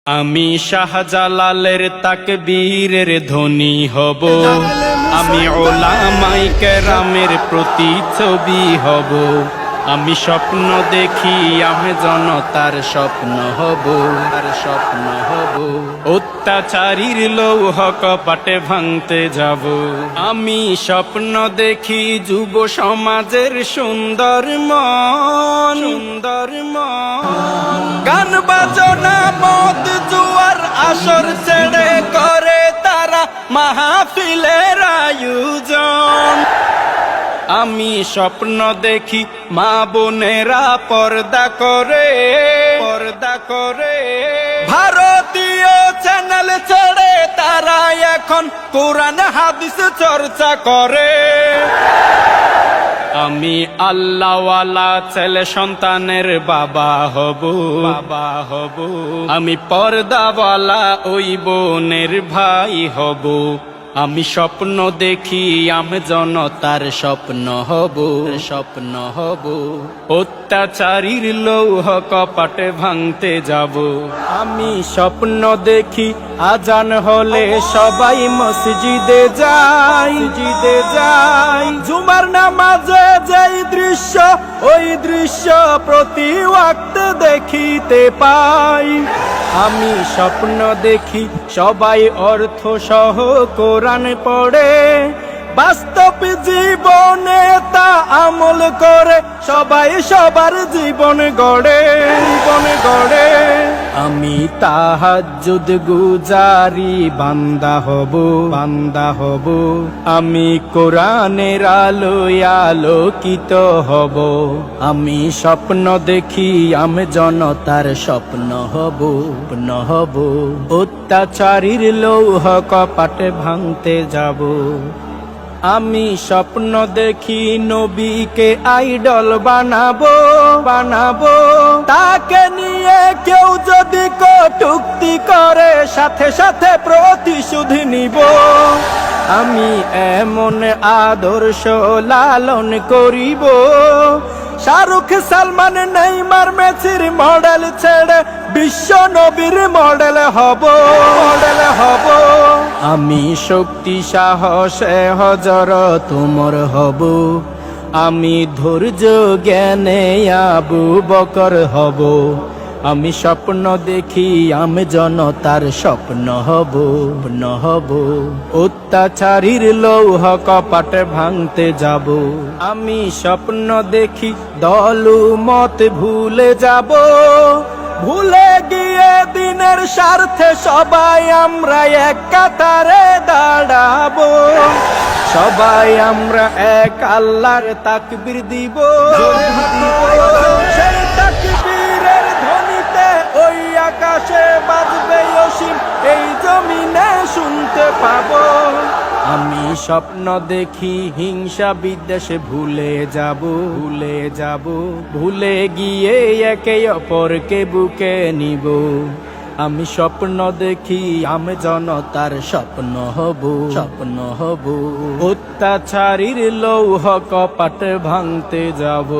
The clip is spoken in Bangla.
আমি শাহজালালের তাকবীরের ধ্বনি হব, আমি ওলামায়ে কেরামের প্রতিচ্ছবি হব। আমি স্বপ্ন দেখি আমি জনতার স্বপ্ন হব, তার স্বপ্ন হব। অত্যাচারীর লৌহ কপাটে ভাঙতে যাব। আমি স্বপ্ন দেখি যুব সমাজের সুন্দর মন, সুন্দর মন। গান বাজনা মদ জুয়ার আসর ছেড়ে করে তারা মাহফিলের আয়োজন। আমি স্বপ্ন দেখি মা বোনেরা পর্দা করে, পর্দা করে। ভারতীয় চ্যানেল ছেড়ে তারা এখন কোরআন হাদিস চর্চা করে। আমি আল্লাহওয়ালা ছেলে সন্তানের বাবা হব, বাবা হব। আমি পর্দাওয়ালা ওই বোনের ভাই হব। আমি স্বপ্ন দেখি আমি জনতার স্বপ্ন হব, স্বপ্ন হব। অত্যাচারীর লৌহ কপাটে ভাঙতে যাব। আমি স্বপ্ন দেখি আজান হলে সবাই মসজিদে যায়, মসজিদে যায়। জুমার নামাজে যেই দৃশ্য, ওই দৃশ্য প্রতি ওয়াক্ত দেখিতে পাই। আমি স্বপ্ন দেখি সবাই অর্থ সহ কোরআন পড়ে, বাস্তব জীবনে তা আমল করে সবাই সবার জীবন গড়ে, জীবন গড়ে। আমি তাহাজ্জুদ গুজারি বান্দা হব, বান্দা হব। আমি কোরআনের আলোয় আলোকিত হব। আমি স্বপ্ন দেখি আমি জনতার স্বপ্ন হব, স্বপ্ন হব। অত্যাচারীর লৌহ কপাটে ভাঙতে যাব। আমি স্বপ্ন দেখি নবীকে আইডল বানাবো, বানাবো। তাকে নিয়ে কেউ যদি কটূক্তি করে সাথে সাথে প্রতিশোধ নিব। আমি এমন আদর্শ লালন করিব, শাহরুখ সালমান নেইমার মেসির মডেল ছেড়ে বিশ্ব নবীর মডেল হব, মডেল হব। আমি শক্তি সাহসে হযরত ওমর হব। আমি ধৈর্য জ্ঞানে আবু বকর হব। আমি স্বপ্ন দেখি আমি জনতার স্বপ্ন হব, স্বপ্ন হব। অত্যাচারীর লৌহ কপাটে ভাঙতে যাব। আমি স্বপ্ন দেখি দলমত ভুলে যাব। ভুলে গিয়ে দিনের স্বার্থে সবাই আমরা এক কাতারে দাঁড়াবো। সবাই আমরা এক আল্লাহর তাকবীর দিব, সেই তাকবীরের ধ্বনিতে ওই আকাশে বাজবে অসীম, এই জমিনে শুনতে পাবো। আমি স্বপ্ন দেখি হিংসা বিদ্বেষে ভুলে যাব, ভুলে যাব। ভুলে গিয়ে একে অপরকে বুকে নিব। আমি স্বপ্ন দেখি আমি জনতার স্বপ্ন হব, স্বপ্ন হব। অত্যাচারীর লৌহ কপাট ভাঙতে যাব।